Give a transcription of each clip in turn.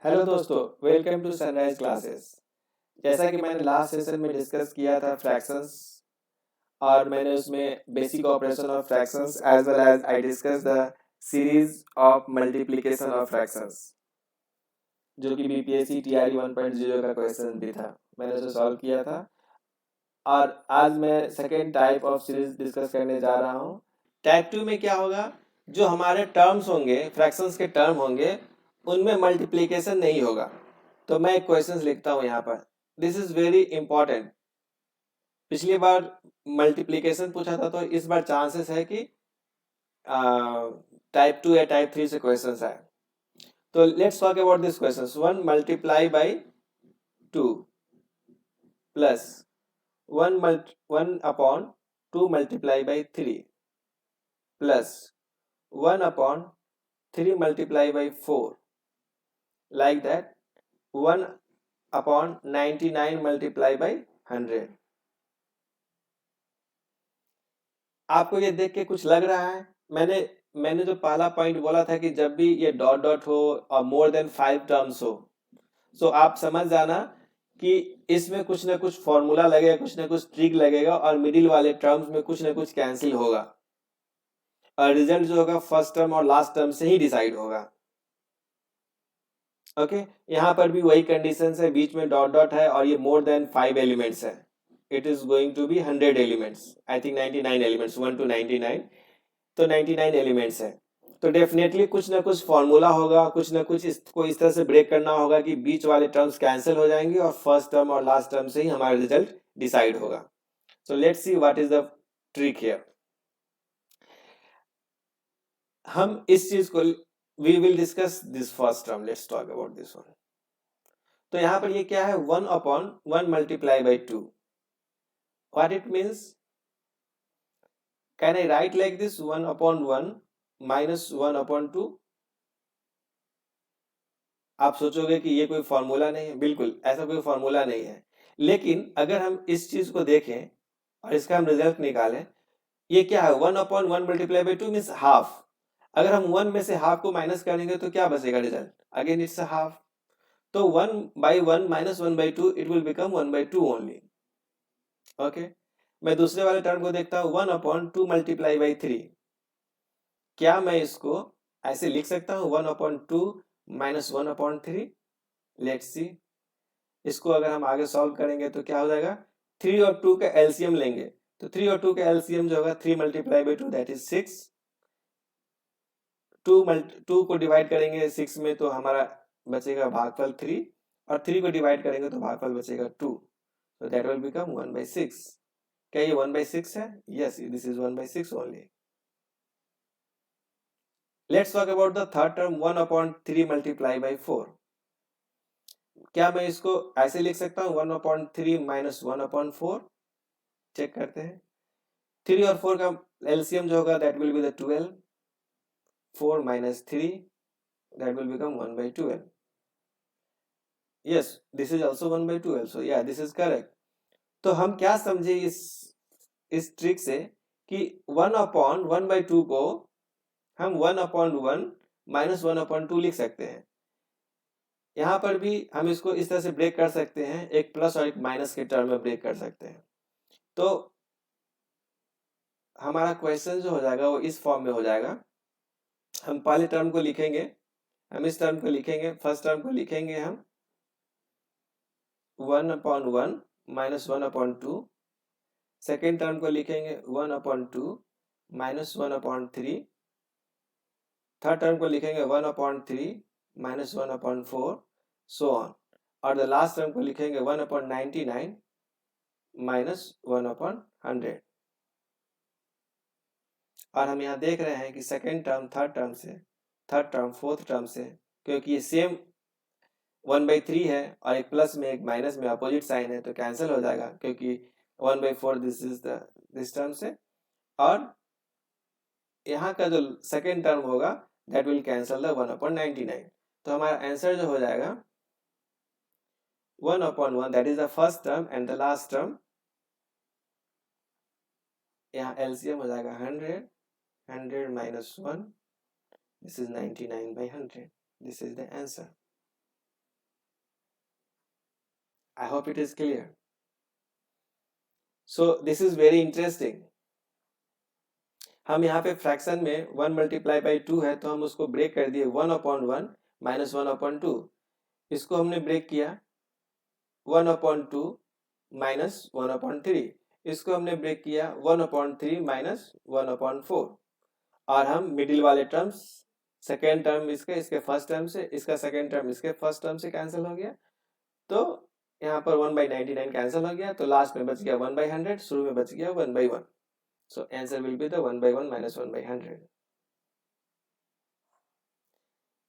Hello दोस्तों, welcome to sunrise classes. जैसा कि मैंने लास्ट सेशन में डिस्कस किया था फ्रैक्शंस, और मैंने उसमें basic operation of fractions as well as I discuss the series of multiplication of fractions, जो कि बीपीएससी टीआरई 1.0 का क्वेश्चन भी था। मैंने उसे सॉल्व किया था, और आज मैं second type of series discuss करने जा रहा हूँ। टाइप 2 में क्या होगा, जो हमारे टर्म्स होंगे, फ्रैक्शंस के टर्म होंगे, उनमें मल्टीप्लिकेशन नहीं होगा। तो मैं एक क्वेश्चन लिखता हूँ यहाँ पर। This is very important. पिछली बार मल्टीप्लिकेशन पूछा था, तो इस बार चांसेस है कि टाइप 2 या टाइप 3 से क्वेश्चन आए। तो let's talk about this question. 1 multiply by 2 plus 1 upon 2 multiply by 3 plus 1 upon 3 multiply by 4, like that 1 upon 99 multiply by 100। आपको ये देख के कुछ लग रहा है? मैंने जो पहला पॉइंट बोला था कि जब भी ये डॉट डॉट हो और मोर देन 5 टर्म्स हो, तो आप समझ जाना कि इसमें कुछ ना कुछ फॉर्मूला लगेगा, कुछ ना कुछ ट्रिक लगेगा, और मिडिल वाले टर्म्स में कुछ ना कुछ कैंसिल होगा, और रिजल्ट जो होगा फर्स्ट टर्म और लास्ट टर्म से ही डिसाइड होगा। ओके यहाँ पर भी वही कंडीशन है, बीच में डॉट डॉट है, और ये मोर देन 5 एलिमेंट्स है। It is going to be 100 elements, I think 99 elements, 1 to 99। तो 99 एलिमेंट्स है, तो डेफिनेटली कुछ ना कुछ फॉर्मूला होगा, कुछ ना कुछ इसको इस तरह से ब्रेक करना होगा कि बीच वाले टर्म्स कैंसिल हो जाएंगे और फर्स्ट टर्म और लास्ट टर्म से ही हमारा रिजल्ट डिसाइड होगा। So let's see what is the trick here. हम इस चीज को we will discuss this first term. Let's talk about this one. तो यहाँ पर ये क्या है, 1 upon 1 multiply by 2। What it means? Can I write like this, 1 upon 1 minus 1 upon 2? आप सोचोगे कि ये कोई फॉर्मूला नहीं है। बिल्कुल ऐसा कोई फॉर्मूला नहीं है, लेकिन अगर हम इस चीज को देखें और इसका हम रिजल्ट निकालें, ये क्या है, 1 upon 1 multiply by 2 means half. अगर हम 1 में से हाफ को माइनस करेंगे तो क्या बचेगा रिजल्ट? Again it's half. तो 1 by 1 minus 1 by 2, it will become 1 by 2 only। Okay मैं दूसरे वाले टर्म को देखता हूँ, 1 upon 2 multiply by 3। क्या मैं इसको ऐसे लिख सकता हूँ, 1 upon 2 minus 1 upon 3? Let's see. इसको अगर हम आगे सॉल्व करेंगे तो क्या हो जाएगा, 3 और 2 का एलसीएम लेंगे, तो 3 और 2 का एलसीएम जो होगा 3 multiply by 2, दैट इज 6। 2 को डिवाइड करेंगे 6 में तो हमारा बचेगा भागफल 3, और 3 को डिवाइड करेंगे तो भागफल बचेगा 2, तो दैट विल बिकम 1/6। क्या ये 1/6 है? Yes, this is 1/6 only. Let's talk about the third term, 1 upon 3 multiply by 4। क्या मैं इसको ऐसे लिख सकता हूँ, 1 upon 3 minus 1 upon 4? चेक करते हैं। 3 और 4 का एलसीएम जो होगा that will be the 12। 4 minus 3, that will become 1/12। yes, this is also 1/12, so yeah, this is correct। तो हम क्या समझे इस ट्रिक से कि 1 upon 1/2 को हम 1 upon 1 minus 1 upon 2 लिख सकते हैं। यहाँ पर भी हम इसको इस तरह से ब्रेक कर सकते हैं, एक प्लस और एक माइनस के टर्म में ब्रेक कर सकते हैं। तो हमारा क्वेश्चन जो हो जाएगा वो इस फॉर्म में हो जाएगा। हम पहले टर्म को लिखेंगे, हम इस टर्म को लिखेंगे, फर्स्ट टर्म को लिखेंगे हम 1 upon 1 minus 1 upon 2। Second term को लिखेंगे 1 upon 2 minus 1 upon 3। Third term को लिखेंगे 1 upon 3 minus 1 upon 4, so on। और द लास्ट टर्म को लिखेंगे 1 upon 99 minus 1 upon 100। और हम यहाँ देख रहे हैं कि सेकेंड टर्म थर्ड टर्म से, थर्ड टर्म फोर्थ टर्म से, क्योंकि ये सेम 1/3 है और एक प्लस में एक माइनस में अपोजिट साइन है, तो कैंसिल हो जाएगा, क्योंकि 1/4 दिस इज दिस टर्म से, और यहाँ का जो सेकेंड टर्म होगा that will cancel the 1 upon 99। तो हमारा आंसर जो हो जाएगा 1 upon 1, that is the first term, and the last term, यहाँ एलसीएम हो जाएगा 100, 100 minus 1, this is 99/100। This is the answer. I hope it is clear. So this is very interesting. हम यहाँ पे फ्रैक्शन में 1 मल्टीप्लाई बाई 2 है, तो हम उसको ब्रेक कर दिए 1/1 माइनस 1/2. इसको हमने ब्रेक किया 1/2 माइनस 1/3. इसको हमने ब्रेक किया 1/3 माइनस 1/4. और हम मिडिल वाले टर्म्स, सेकेंड टर्म इसके फर्स्ट टर्म से, इसका सेकेंड टर्म इसके फर्स्ट टर्म से कैंसिल हो गया. तो यहाँ पर 1/99 कैंसिल हो गया, तो लास्ट में बच गया 1/100. शुरू में बच गया 1/1. So answer will be the 1/1 minus 1/100.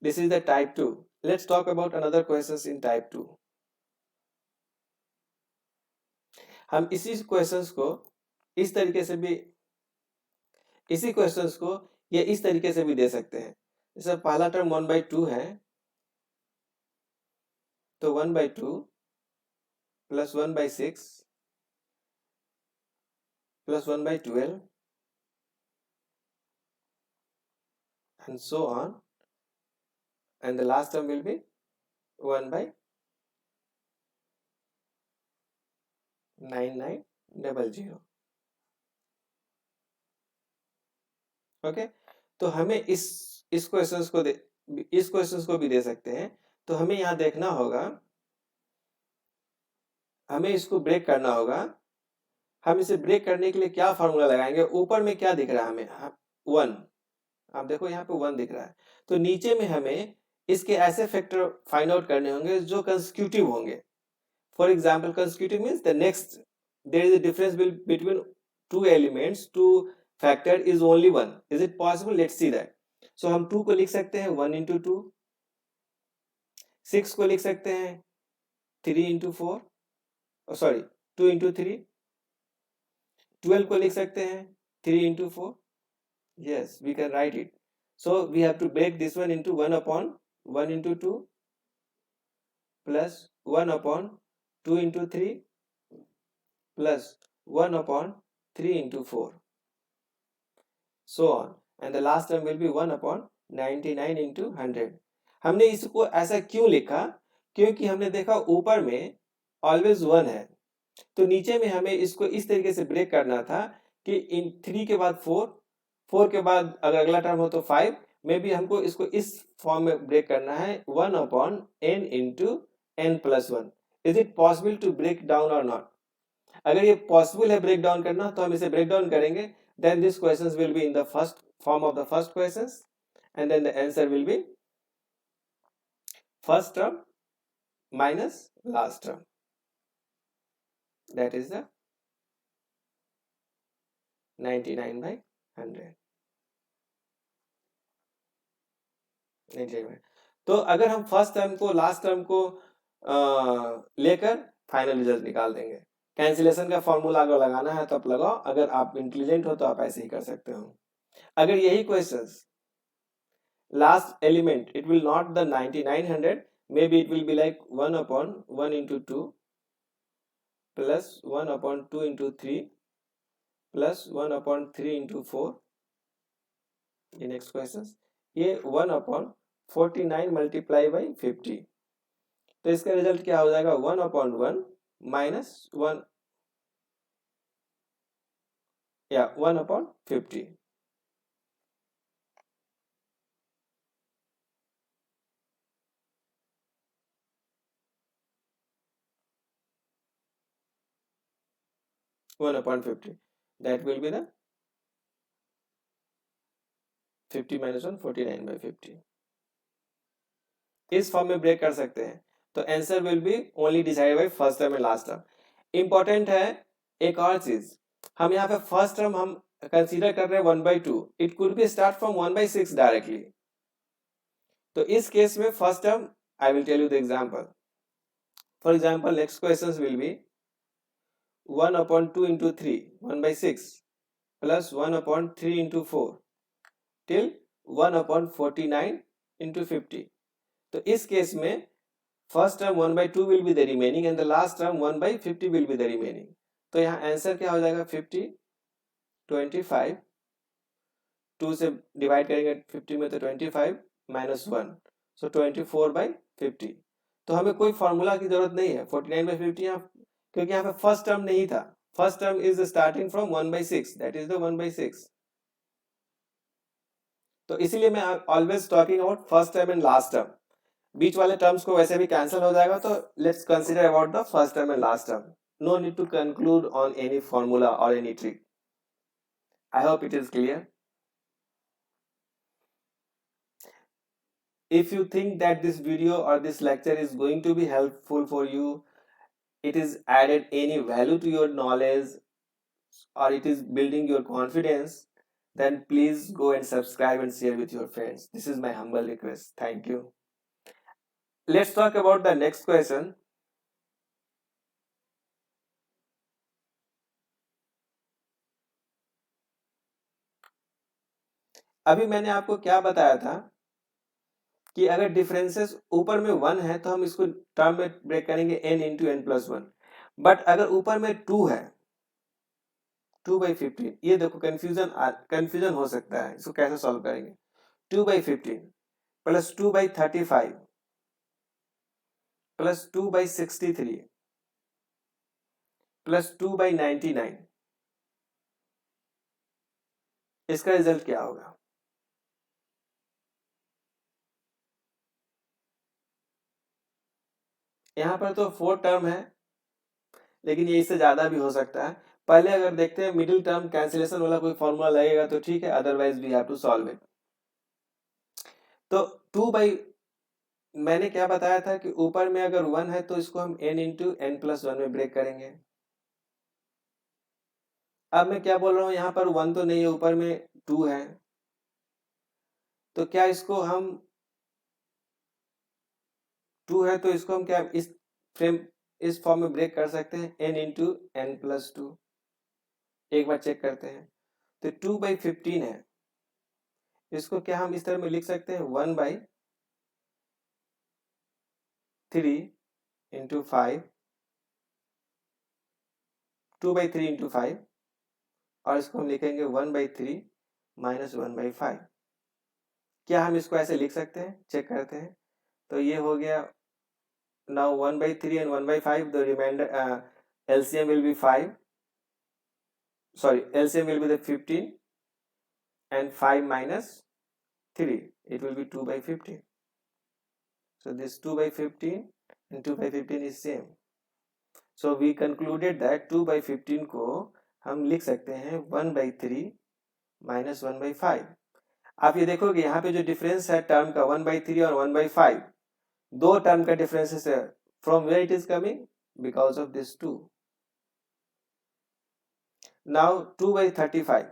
This is the type 2. Let's talk about another questions in type 2. हम इसी क्वेश्चंस को इस तरीके से भी, इसी क्वेश्चंस को ये इस तरीके से भी दे सकते हैं. जैसे पहला टर्म 1/2 है, तो 1/2 plus 1/6 plus 1/12 and so on, and the last term will be 1/9900. Okay, तो हमें इस क्वेश्चंस को इस क्वेश्चंस को भी दे सकते हैं. तो हमें यहाँ देखना होगा, हमें इसको ब्रेक करना होगा. हम इसे ब्रेक करने के लिए क्या फॉर्मूला लगाएंगे? ऊपर में क्या दिख रहा है हमें? 1. आप देखो यहाँ पे 1 दिख रहा है. तो नीचे में हमें इसके ऐसे फैक्टर फाइंड आउट करने होंगे जो कंसेक्यूटिव होंगे. For example, consecutive means the next there is a difference between two elements, two factor is only 1. Is it possible? Let's see that. So हम 2 को लिख सकते हैं 1 into 2. 6 को लिख सकते हैं 3 into 4, सॉरी 2 into 3. 12 को लिख सकते हैं 3 into 4. Yes, we can write it. So we have to break this one into 1/1 into 2 plus 1/2 into 3 plus 1/3 into 4, so on, and the last term will be 1/99 into 100. हमने इसको ऐसा क्यों लिखा? क्योंकि हमने देखा ऊपर में ऑलवेज 1 है, तो नीचे में हमें इसको इस तरीके से ब्रेक करना था कि इन 3 के बाद 4, 4 के बाद अगर अगला टर्म हो तो 5 में भी हमको इसको इस फॉर्म में ब्रेक करना है 1/n into n plus 1. Is it possible to break down और नॉट? अगर ये पॉसिबल है ब्रेक डाउन करना, तो हम इसे ब्रेक डाउन करेंगे. Then this questions will be in the first form of the first questions, and then the answer will be first term minus last term, that is the 99/100. 99. तो अगर हम first term को last term को लेकर final result निकाल देंगे. Cancellation का formula अगर लगाना है तो आप लगाओ, अगर आप इंटेलिजेंट हो तो आप ऐसे ही कर सकते हो. अगर यही questions last element, it will not the 9900, maybe it will be like 1/1 into 2 plus 1/2 into 3 plus 1/3 into 4. ये नेक्स्ट क्वेश्चन, ये 1/49 मल्टीप्लाई बाई 50. तो इसका रिजल्ट क्या हो जाएगा? 1/1 माइनस 1 या 1/50. That will be the 50 minus 1, 49/50. इस फॉर्म में ब्रेक कर सकते हैं. तो answer will B only decided by first term and last term. Important है एक और चीज, हम यहाँ पे फर्स्ट टर्म हम कंसीडर कर रहे हैं 1/2. It could be start from 1/6 directly. तो इस केस में first term, I will tell you the example. For example, next questions will be 1/2 into 3, 1/6 plus 1/3 into 4 till 1/49 into 50. तो इस केस में first term 1/2 will be the remaining and the last term 1/50 will be the remaining. तो यहाँ answer क्या हो जाएगा? 50, 25, 2 से divide करेंगे 50 में तो 25 minus 1, so 24/50. तो हमें कोई फॉर्मूला की जरूरत नहीं है 49/50 यहाँ, क्योंकि यहाँ पे फर्स्ट टर्म नहीं था. First term is starting from 1/6, that is the 1/6. तो इसीलिए मैं always talking about first term and last term. बीच वाले टर्म्स को वैसे भी कैंसिल हो जाएगा, तो let's consider about the first term and last term. No need to conclude on any formula और any trick. I hope it is clear. If you think that this video or this lecture is going to be helpful for you, it is added any value to your knowledge, or it is building your confidence, then please go and subscribe and share with your friends. This is my humble request. Thank you. Let's talk about the next question. अभी मैंने आपको क्या बताया था कि अगर differences ऊपर में 1 है तो हम इसको टर्म में ब्रेक करेंगे n into n plus 1. But अगर ऊपर में 2 है, 2/15, ये देखो कंफ्यूजन हो सकता है. इसको कैसे सॉल्व करेंगे? 2/15 प्लस 2/35 प्लस 2/63 प्लस 2/99, इसका रिजल्ट क्या होगा? यहाँ पर तो 4 टर्म है, लेकिन ये इससे ज्यादा भी हो सकता है. पहले अगर देखते हैं मिडिल टर्म कैंसिलेशन वाला कोई फॉर्मूला लगेगा तो ठीक है, otherwise we have to solve it. तो 2 मैंने क्या बताया था कि ऊपर में अगर 1 है तो इसको हम n इंटू एन प्लस 1 में ब्रेक करेंगे. अब मैं क्या बोल रहा हूँ, यहाँ पर 1 तो नहीं है, ऊपर में 2 है, तो क्या इसको हम 2 है तो इसको हम क्या इस फॉर्म में ब्रेक कर सकते हैं, n इंटू एन प्लस 2. एक बार चेक करते हैं. तो 2/15 है, इसको क्या हम इस तरह में लिख सकते हैं, 1/3 इंटू 5, 2/3 इंटू 5, और इसको हम लिखेंगे 1/3 माइनस 1/5. क्या हम इसको ऐसे लिख सकते हैं? चेक करते हैं. तो ये हो गया. Now 1/3 and 1/5, the remainder LCM will be 5. Sorry, LCM will be the 15 and 5 minus 3. It will be 2/15. So this 2/15 and 2/15 is same. So we concluded that 2/15 को हम लिख सकते हैं 1/3 माइनस 1/5. आप ये देखोगे यहाँ पे जो डिफरेंस है टर्म का 1/3 और 1/5, दो टर्म का डिफरेंस है. From where it is coming? Because of this 2. Now 2/35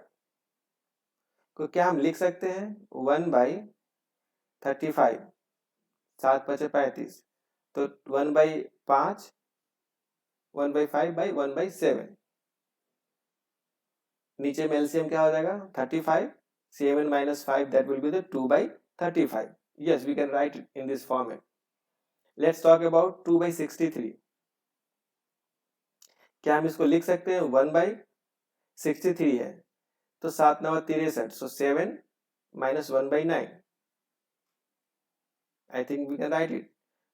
को क्या हम लिख सकते हैं, 1/35, 7×5 = 35, तो 1/5, 1/5/1/7. नीचे में एलसीएम क्या हो जाएगा, 35, 7 minus 5, that will be the 2/35. Yes, we can write it in this format. Let's talk about 2/63. क्या हम इसको लिख सकते हैं, 1/63 है तो 7×9 = 63, so 7 minus 1/9. I think we can write it.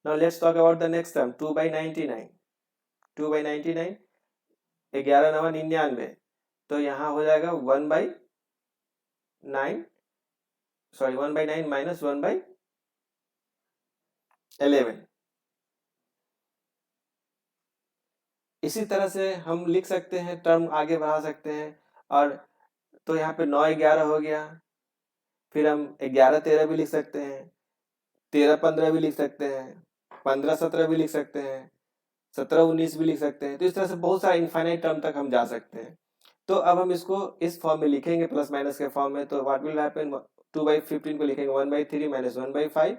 Now let's talk about the next term, 2/99. 2/99, 11×9 = 99, तो यहाँ हो जाएगा 1/9, सॉरी 1/9 माइनस 1/11. इसी तरह से हम लिख सकते हैं, टर्म आगे बढ़ा सकते हैं. और तो यहाँ पे 9-11 हो गया. फिर हम 11-13 भी लिख सकते हैं, 13-15 भी लिख सकते हैं, 15-17 भी लिख सकते हैं, 17-19 भी लिख सकते हैं. तो इस तरह से बहुत सारा इनफाइनाइट टर्म तक हम जा सकते हैं. तो अब हम इसको इस फॉर्म में लिखेंगे, प्लस माइनस के फॉर्म में. तो व्हाट विल हैपन, 2/15 को लिखेंगे 1/3 माइनस 1/5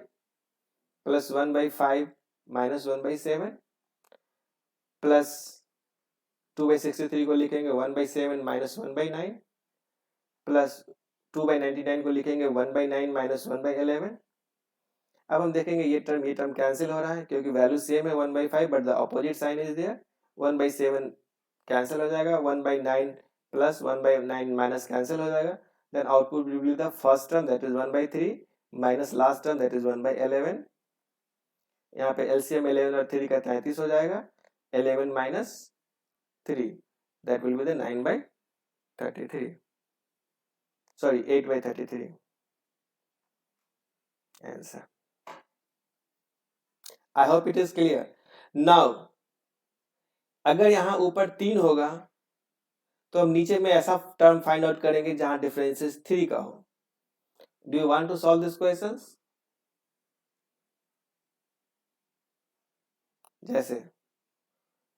प्लस 1/5 माइनस 1/7 प्लस 2/63 को लिखेंगे 1/7 माइनस 1/9 प्लस 2/99 को लिखेंगे 1/9 माइनस 1/11. अब हम देखेंगे ये टर्म कैंसिल हो रहा है क्योंकि वैल्यू सेम है 1/5, but the opposite sign is there. 1/7 cancel हो जाएगा, 1/9 प्लस 1/9 माइनस कैंसिल हो जाएगा. Then output will be the first term, that is 1/3 minus last term, that is 1/11. यहाँ पे एलसीएम 11 और 3 का 33 हो जाएगा, 11 minus 3 that will be the 9/33, sorry 8/33 answer. I hope it is clear. Now अगर यहाँ ऊपर 3 होगा तो हम नीचे में ऐसा टर्म फाइंड आउट करेंगे जहां डिफरेंसेस 3 का हो। Do you want to solve this questions? जैसे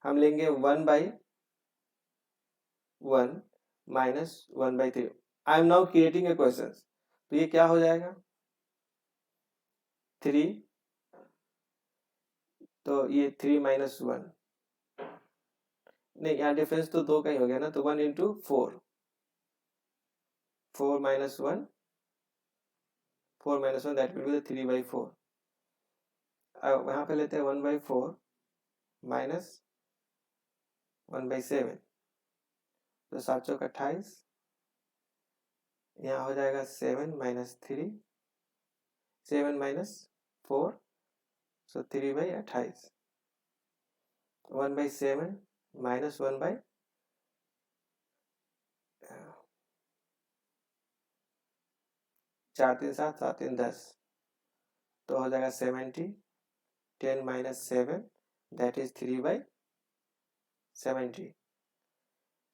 हम लेंगे 1/1 minus 1/3। I am now creating a question, तो ये क्या हो जाएगा 3, तो ये 3 माइनस 1, नहीं यहाँ डिफरेंस तो 2 का ही हो गया ना, तो 1 into 4, 4 minus 1, 4 minus 1 that will be 3/4। अब यहाँ पे लेते हैं 1/4 माइनस 1/7, तो 7 चौक 28, यहाँ हो जाएगा 7 माइनस 3, 7 माइनस 4, सो 3/28, 1/7 माइनस 1 4 3 7 7 3 10, तो हो जाएगा 70, 10 minus 7 that is 3/70।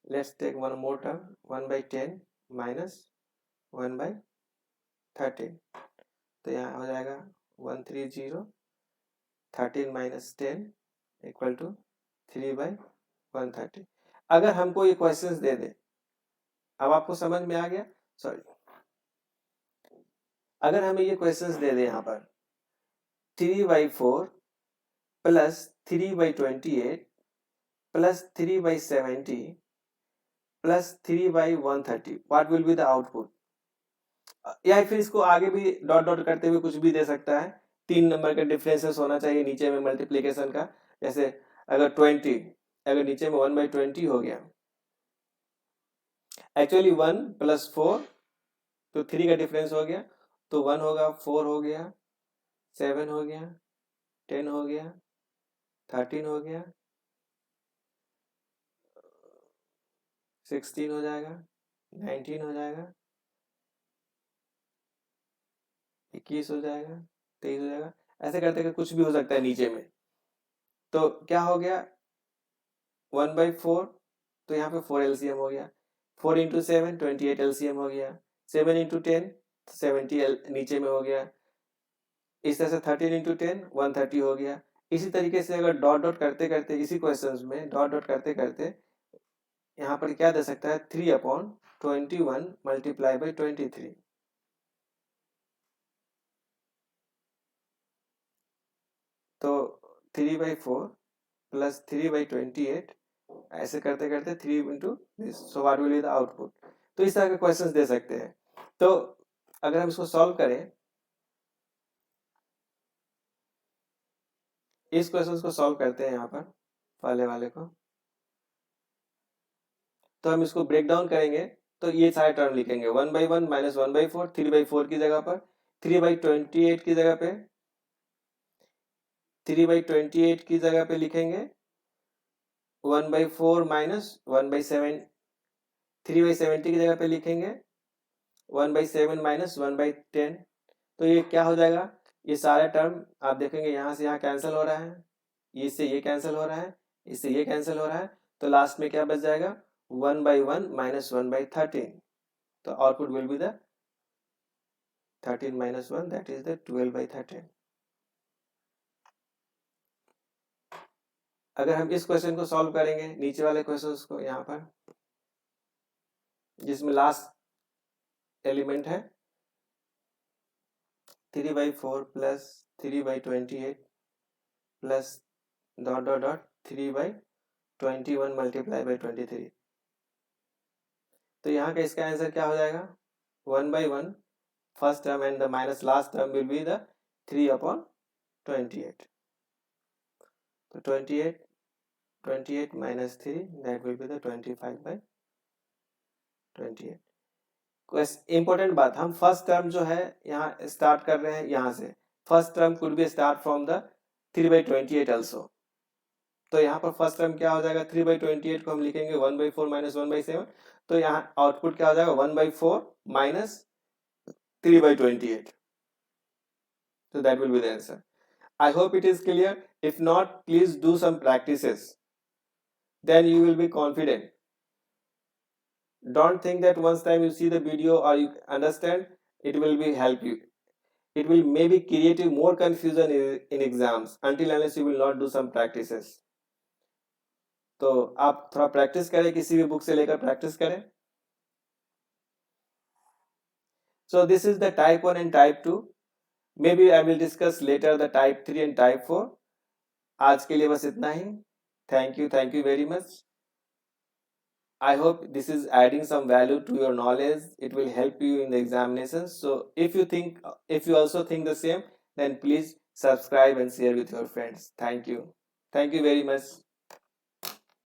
Let's take one more term, 1/10 minus 1/13, तो यहाँ हो जाएगा 130, 13 माइनस 10 इक्वल टू 3/130। अगर हमको ये क्वेश्चंस दे दे, अब आपको समझ में आ गया, सॉरी, अगर हमें ये क्वेश्चंस दे दे यहाँ पर 3/4 plus 3/28 plus 3/70 plus 3/130, what will be the output? या फिर इसको आगे भी डॉट डॉट करते हुए कुछ भी दे सकता है, 3 नंबर का डिफरेंसेस होना चाहिए नीचे में मल्टीप्लीकेशन का। जैसे अगर 20, अगर नीचे में 1/20 हो गया, एक्चुअली 1 प्लस 4 तो 3 का डिफरेंस हो गया, तो 1 होगा, 4 हो गया, 7 हो गया, 10 हो गया, 13 हो गया, 16 हो जाएगा, 19 हो जाएगा, 21 हो जाएगा, 23 हो जाएगा, ऐसे करते करते कुछ भी हो सकता है नीचे में। तो क्या हो गया 1/4, तो यहाँ पे 4 एलसीएम हो गया, 4 इंटू 7 28 एलसीएम हो गया, 7 इंटू 10 70 नीचे में हो गया, इस तरह से 13 इंटू 10 130 हो गया। इसी तरीके से अगर डॉट डॉट करते करते इसी क्वेश्चंस में डॉट डॉट करते करते यहाँ पर क्या दे सकता है 3/21 मल्टीप्लाई बाई 23, तो 3/4 प्लस 3/28, ऐसे करते करते 3 into this, so what will be the output. तो इस तरह के क्वेश्चंस दे सकते हैं। तो अगर हम इसको सॉल्व करें, इस क्वेश्चंस को सॉल्व करते हैं यहाँ पर पहले वाले को, तो हम इसको ब्रेक डाउन करेंगे, तो ये सारे टर्म लिखेंगे 1/1 माइनस 1/4, 3/4 की जगह पर 3/28 की जगह पे 3/28 की जगह पे लिखेंगे 1/4 माइनस 1/7, 3/70 की जगह पे लिखेंगे 1/7 माइनस 1/10। तो ये क्या हो जाएगा, ये सारे टर्म आप देखेंगे यहाँ से यहाँ कैंसिल हो रहा है, इससे ये कैंसिल हो रहा है, इससे ये कैंसिल हो रहा है, तो लास्ट में क्या बच जाएगा 1/1 माइनस 1/13, तो output will be the 13 minus 1 that is the 12/13। अगर हम इस क्वेश्चन को सॉल्व करेंगे, नीचे वाले क्वेश्चंस को, यहाँ पर जिसमें लास्ट एलिमेंट है 3/4 plus 3/28 plus dot dot dot 3/21 multiply by 23, तो यहाँ का इसका आंसर क्या हो जाएगा 1/1 first term and the minus last term will be the 3/28, तो 28 minus 3 that will be the 25/28। Important बात, हम फर्स्ट टर्म जो है यहाँ स्टार्ट कर रहे हैं, यहाँ से first term could be start from the 3/28 also। तो यहाँ पर फर्स्ट टर्म क्या हो जाएगा, 3/28 को हम लिखेंगे 1/4 माइनस 1/7, तो यहाँ आउटपुट क्या हो जाएगा 1/4 minus 3/28। So that will be the answer. I hope it is clear. If not, please do some practices. Then you will be confident. Don't think that once time you see the video or you understand, it will be help you. It will maybe create you more confusion in exams until unless you will not do some practices. तो आप थोड़ा practice करें, किसी भी book से लेकर practice करें। So this is the type 1 and type 2. Maybe I will discuss later the type 3 and type 4. आज के लिए बस इतना ही। Thank you very much. I hope this is adding some value to your knowledge. It will help you in the examinations. So if you also think the same, then please subscribe and share with your friends. Thank you very much.